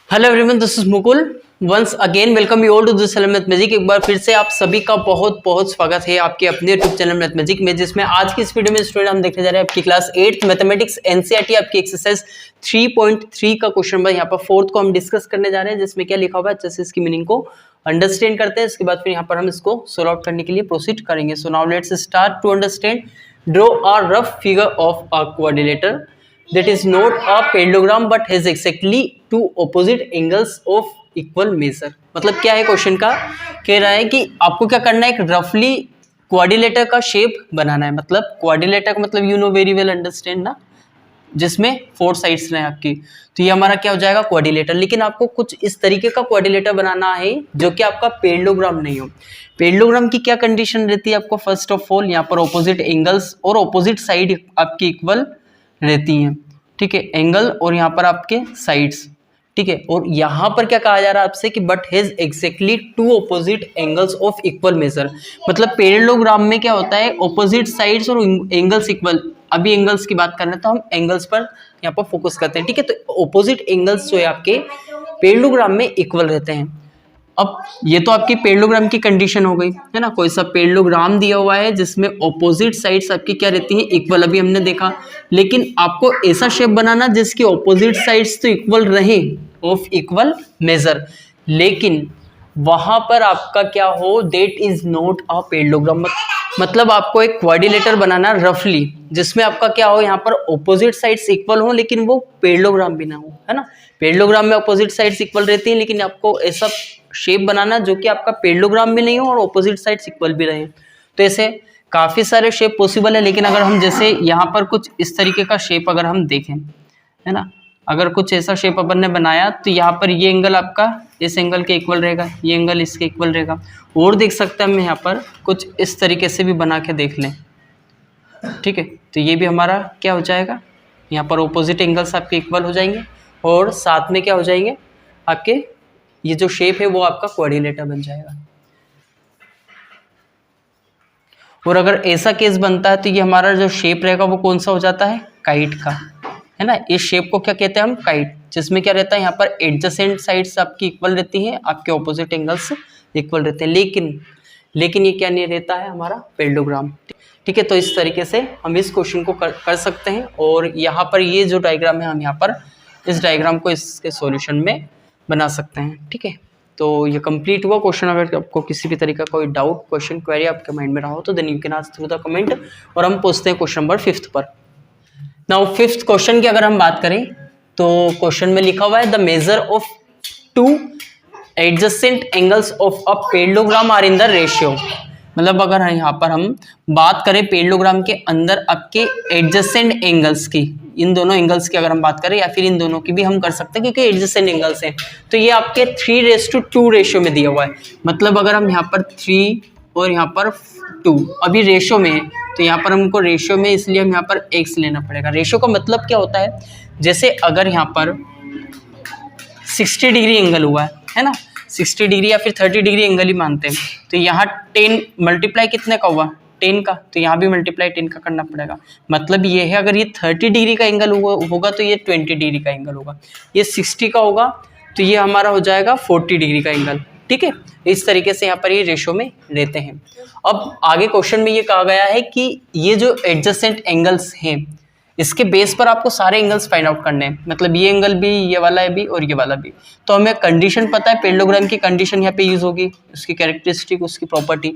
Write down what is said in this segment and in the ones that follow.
Hello everyone, this is Mukul. Once again welcome you all to this channel Mathemagic. एक बार फिर से आप सभी का बहुत बहुत स्वागत है आपके अपने यूट्यूब चैनल मैथमेजिक में, जिसमें आज की इस वीडियो में स्टूडेंट हम देखने जा रहे हैं आपकी क्लास 8th मैथमेटिक्स एनसीईआरटी आपकी एक्सरसाइज 3.3 का क्वेश्चन नंबर यहाँ पर 4th को हम डिस्कस करने जा रहे हैं, जिसमें क्या लिखा हुआ है अच्छे से इसकी मीनिंग को अंडरस्टैंड करते हैं। इसके बाद फिर यहाँ पर हम इसको सोल्व आउट करने के लिए प्रोसीड करेंगे। So now let's start to understand. Draw a rough figure of a quadrilateral that is not a parallelogram but has exactly two opposite angles of equal measure। मतलब क्या है क्वेश्चन का, कह रहा है कि आपको क्या करना है, एक रफली क्वाड्रिलेटर का शेप बनाना है। मतलब क्वाड्रिलेटर का मतलब you know very well understand ना, जिसमें 4 साइड्स रहे आपकी, तो ये हमारा क्या हो जाएगा क्वाड्रिलेटर। लेकिन आपको कुछ इस तरीके का क्वाड्रिलेटर बनाना है जो कि आपका पैरेललोग्राम नहीं हो। पैरेललोग्राम की क्या कंडीशन रहती है आपको, फर्स्ट ऑफ ऑल यहाँ पर ऑपोजिट एंगल्स और ऑपोजिट साइड आपकी इक्वल रहती हैं, ठीक है, एंगल और यहाँ पर आपके साइड्स, ठीक है। और यहाँ पर क्या कहा जा रहा है आपसे कि but has exactly two opposite angles of equal measure. मतलब पैरेललोग्राम में क्या होता है, ऑपोजिट साइड्स और एंगल्स इक्वल। अभी एंगल्स की बात कर रहे हैं तो हम एंगल्स पर यहाँ पर फोकस करते हैं, ठीक है। तो ऑपोजिट एंगल्स जो है आपके पैरेललोग्राम में इक्वल रहते हैं। अब ये तो आपकी पैरेललोग्राम की कंडीशन हो गई है ना। कोई सा पैरेललोग्राम दिया हुआ है जिसमें ऑपोजिट साइड्स आपकी क्या रहती हैं, इक्वल, अभी हमने देखा। लेकिन आपको ऐसा शेप बनाना जिसकी ऑपोजिट साइड्स तो इक्वल रहे, ऑफ इक्वल मेजर, लेकिन वहां पर आपका क्या हो, that is not a parallelogram. मतलब आपको एक क्वाड्रिलेटर बनाना रफली, जिसमें आपका क्या हो, यहाँ पर ऑपोजिट साइड्स इक्वल हो लेकिन वो पैरेललोग्राम भी ना हो, है ना। पैरेललोग्राम में ऑपोजिट साइड्स इक्वल रहती हैं, लेकिन आपको ऐसा शेप बनाना जो कि आपका पैरेललोग्राम भी नहीं हो और ऑपोजिट साइड्स इक्वल भी रहे। तो ऐसे काफी सारे शेप पॉसिबल है, लेकिन अगर हम जैसे यहाँ पर कुछ इस तरीके का शेप अगर हम देखें, है ना, अगर कुछ ऐसा शेप अपन ने बनाया तो यहाँ पर ये एंगल आपका इस एंगल के इक्वल रहेगा, ये एंगल इसके इक्वल रहेगा। और देख सकते हैं हम यहाँ पर कुछ इस तरीके से भी बना के देख लें, ठीक है। तो ये भी हमारा क्या हो जाएगा, यहाँ पर ऑपोजिट एंगल्स आपके इक्वल हो जाएंगे और साथ में क्या हो जाएंगे, आपके ये जो शेप है वो आपका क्वाड्रिलेटर बन जाएगा। और अगर ऐसा केस बनता है तो ये हमारा जो शेप रहेगा वो कौन सा हो जाता है, काइट का, है ना। इस शेप को क्या कहते हैं हम, काइट, जिसमें क्या रहता है, यहाँ पर एडजेसेंट साइड्स आपकी इक्वल रहती हैं, आपके ऑपोजिट एंगल्स इक्वल रहते हैं। लेकिन ये क्या नहीं रहता है, हमारा पैरेललोग्राम, ठीक है। तो इस तरीके से हम इस क्वेश्चन को कर सकते हैं। और यहाँ पर ये जो डायग्राम है, हम यहाँ पर इस डायग्राम को इसके सॉल्यूशन में बना सकते हैं, ठीक है। तो ये कंप्लीट हुआ क्वेश्चन। अगर आपको किसी भी तरीके का कोई डाउट, क्वेश्चन, क्वेरी आपके माइंड में रहा हो तो then you can ask through the comment. और हम पूछते हैं क्वेश्चन नंबर 5 पर। नाउ 5th क्वेश्चन की अगर हम बात करें तो क्वेश्चन में लिखा हुआ है the measure of 2 adjacent angles of a parallelogram are in the ratio. मतलब अगर यहाँ पर हम बात करें पैरेललोग्राम के अंदर आपके एडजेसेंट एंगल्स की, इन दोनों एंगल्स की अगर हम बात करें, या फिर इन दोनों की भी हम कर सकते हैं क्योंकि एडजेसेंट एंगल्स हैं, तो ये आपके 3:2 रेशियो में दिया हुआ है। मतलब अगर हम यहाँ पर 3 और यहाँ पर 2 अभी रेशियो में है, तो यहाँ पर हमको रेशियो में, इसलिए हम यहाँ पर x लेना पड़ेगा। रेशियो का मतलब क्या होता है, जैसे अगर यहाँ पर 60 डिग्री एंगल हुआ है ना, 60 डिग्री या फिर 30 डिग्री एंगल ही मानते हैं, तो यहाँ 10 मल्टीप्लाई कितने का हुआ, 10 का, तो यहाँ भी मल्टीप्लाई 10 का करना पड़ेगा। मतलब ये है, अगर ये 30 डिग्री का एंगल होगा तो ये 20 डिग्री का एंगल होगा, ये 60 का होगा तो ये हमारा हो जाएगा 40 डिग्री का एंगल, ठीक है। इस तरीके से यहाँ पर ये रेशो में रहते हैं। अब आगे क्वेश्चन में ये कहा गया है कि ये जो एडजेसेंट एंगल्स हैं, इसके बेस पर आपको सारे एंगल्स फाइंड आउट करने हैं। मतलब ये एंगल भी, ये वाला है भी और ये वाला भी। तो हमें कंडीशन पता है, पैरेललोग्राम की कंडीशन यहाँ पे यूज होगी, उसकी कैरेक्टरिस्टिक, उसकी प्रॉपर्टी,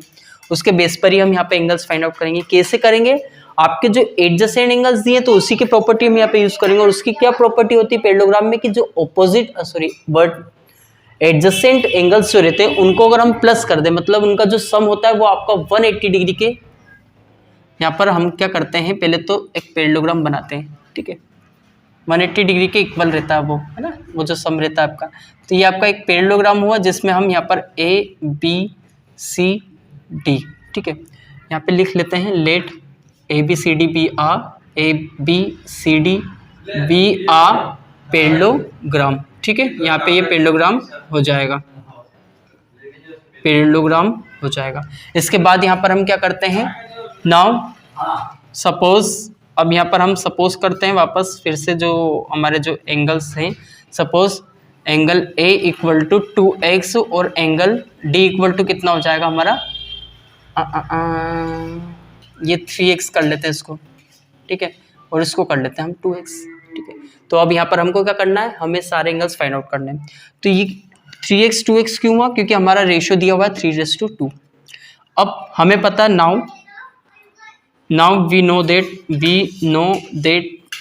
उसके बेस पर ही हम यहाँ पे एंगल्स फाइंड आउट करेंगे। कैसे करेंगे, आपके जो एडजेसेंट एंगल्स दिए तो उसी की प्रॉपर्टी हम यहाँ पे यूज करेंगे। और उसकी क्या प्रॉपर्टी होती है पैरेललोग्राम में, कि जो ऑपोजिट एडजेसेंट एंगल्स जो रहते हैं उनको अगर हम प्लस कर दें, मतलब उनका जो सम होता है वो आपका 180 डिग्री के, यहाँ पर हम क्या करते हैं, पहले तो एक पैरेललोग्राम बनाते हैं, ठीक है, 180 डिग्री के इक्वल रहता है वो, है ना, वो जो सम रहता है आपका। तो ये आपका एक पैरेललोग्राम हुआ जिसमें हम यहाँ पर ABCD, ठीक है, यहाँ पे लिख लेते हैं, लेट ABCD बी आ ABCD बी आ पैरेललोग्राम, ठीक है। यहाँ पे ये पैरेललोग्राम हो जाएगा, पैरेललोग्राम हो जाएगा। इसके बाद यहाँ पर हम क्या करते हैं, नाउ सपोज, अब यहाँ पर हम सपोज करते हैं वापस फिर से जो हमारे जो एंगल्स हैं, suppose angle A equal to 2x और एंगल डी इक्वल टू कितना हो जाएगा हमारा ये 3x कर लेते हैं इसको, ठीक है, और इसको कर लेते हैं हम 2x, ठीक है। तो अब यहाँ पर हमको क्या करना है, हमें सारे एंगल्स फाइंड आउट करने हैं। तो ये 3x 2x क्यों हुआ, क्योंकि हमारा रेशियो दिया हुआ है 3:2। अब हमें पता है नाउ वी नो देट,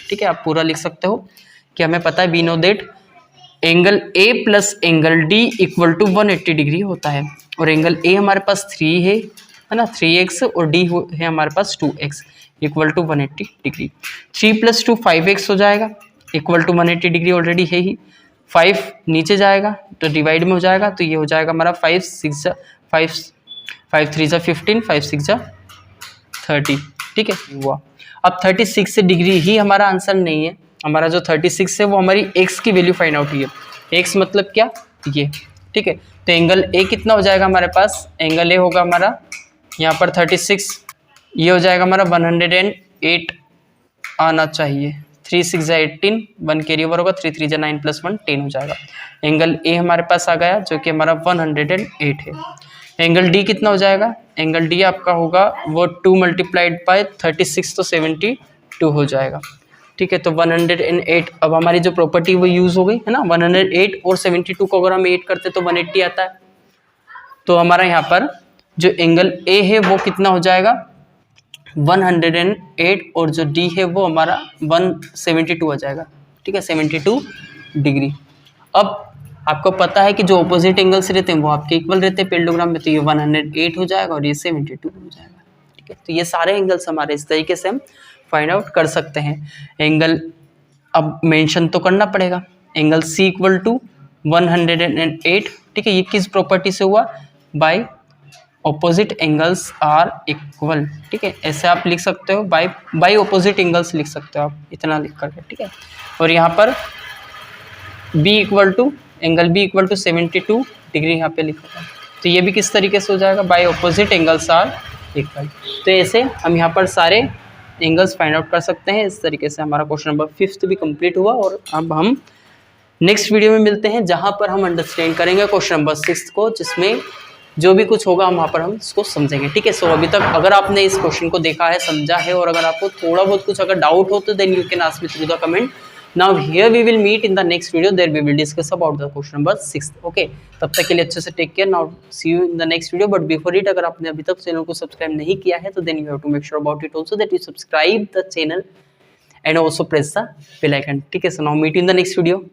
ठीक है, आप पूरा लिख सकते हो कि हमें पता है we know that angle A plus angle D equal to 180 degree होता है, और एंगल ए हमारे पास 3 है ना, 3x, और डी है हमारे पास 2x equal to 180 degree. 3 + 2 5x हो जाएगा इक्वल टू 180 डिग्री ऑलरेडी है ही। 5 नीचे जाएगा तो डिवाइड में हो जाएगा, तो ये हो जाएगा हमारा 5 3 जा 15, 5 6 जा 30, ठीक है हुआ। अब 36 डिग्री ही हमारा आंसर नहीं है, हमारा जो 36 है वो हमारी x की वैल्यू फाइंड आउट हुई है। x मतलब क्या, ये, ठीक है। तो एंगल ए कितना हो जाएगा हमारे पास, एंगल ए होगा हमारा यहाँ पर 36, ये हो जाएगा हमारा 108 आना चाहिए। 3 6 जा 18, 1 कैरी ओवर होगा, 3 3 जा 9 + 1 10 हो जाएगा। एंगल ए हमारे पास आ गया जो कि हमारा 108 है। एंगल डी कितना हो जाएगा, एंगल डी आपका होगा वो 2 × 36 तो 72 हो जाएगा, ठीक है। तो 108, अब हमारी जो प्रॉपर्टी वो यूज़ हो गई है ना, 108 और 72 को अगर हम 8 करते तो 180 आता है। तो हमारा यहाँ पर जो एंगल ए है वो कितना हो जाएगा 108, और जो डी है वो हमारा 172 हो जाएगा, ठीक है, 72 डिग्री। अब आपको पता है कि जो ऑपोजिट एंगल्स रहते हैं वो आपके इक्वल रहते हैं पेंडोग्राम में, तो ये 108 हो जाएगा और ये 72 हो जाएगा, ठीक है। तो ये सारे एंगल्स हमारे इस तरीके से हम फाइंड आउट कर सकते हैं। एंगल अब मेंशन तो करना पड़ेगा, एंगल सी इक्वल टू 108, ठीक है, ये किस प्रॉपर्टी से हुआ, by opposite angles are equal, ठीक है, ऐसे आप लिख सकते हो, बाय ऑपोजिट एंगल्स लिख सकते हो आप इतना लिख करके, ठीक है। और यहाँ पर B equal to angle B equal to 72 degree यहाँ पे लिखा है, तो ये भी किस तरीके से हो जाएगा, by opposite angles are equal. तो ऐसे हम यहाँ पर सारे एंगल्स फाइंड आउट कर सकते हैं। इस तरीके से हमारा क्वेश्चन नंबर 5 भी कंप्लीट हुआ, और अब हम नेक्स्ट वीडियो में मिलते हैं जहाँ पर हम अंडरस्टैंड करेंगे क्वेश्चन नंबर 6 को, जिसमें जो भी कुछ होगा हम वहाँ पर हम इसको समझेंगे, ठीक है। सो अभी तक अगर आपने इस क्वेश्चन को देखा है, समझा है, और अगर आपको थोड़ा बहुत कुछ अगर डाउट हो तो then you can ask me through the comment. Now here we will meet in the next video, there we will discuss about the question number 6, okay. तब तक के लिए अच्छे से take care, now see you in the next video. But before it, अगर आपने अभी तक चैनल को सब्सक्राइब नहीं किया है तो then you have to make sure about it also that you subscribe the channel and also press the bell icon, ठीक है। So now meet in the next video.